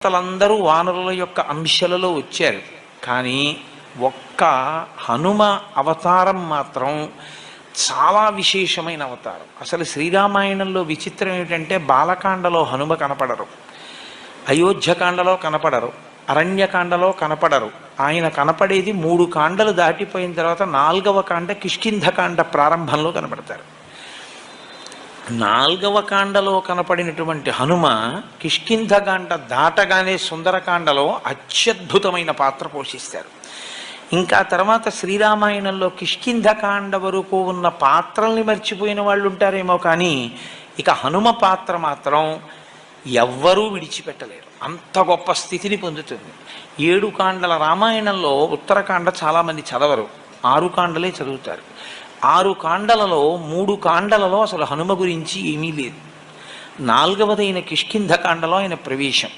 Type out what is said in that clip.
దేవతలందరూ వానరుల యొక్క అంశాలలో వచ్చారు. కానీ ఒక్క హనుమ అవతారం మాత్రం చాలా విశేషమైన అవతారం. అసలు శ్రీరామాయణంలో విచిత్రం ఏమిటంటే బాలకాండలో హనుమ కనపడరు, అయోధ్యకాండలో కనపడరు, అరణ్యకాండలో కనపడరు. ఆయన కనపడేది 3 కాండలు దాటిపోయిన తర్వాత 4వ కాండ కిష్కింధకాండ ప్రారంభంలో కనపడతారు. 4వ కాండలో కనపడినటువంటి హనుమ కిష్కింధకాండ దాటగానే సుందరకాండలో అత్యద్భుతమైన పాత్ర పోషిస్తారు. ఇంకా తర్వాత శ్రీరామాయణంలో కిష్కింధకాండ వరకు ఉన్న పాత్రల్ని మర్చిపోయిన వాళ్ళు ఉంటారేమో, కానీ ఇక హనుమ పాత్ర మాత్రం ఎవ్వరూ విడిచిపెట్టలేరు. అంత గొప్ప స్థితిని పొందుతుంది. 7 కాండల రామాయణంలో ఉత్తరకాండ చాలామంది చదవరు, 6 కాండలే చదువుతారు. 6 కాండలలో 3 కాండలలో అసలు హనుమ గురించి ఏమీ లేదు. 4వదైన కిష్కింధకాండలో ఆయన ప్రవేశం.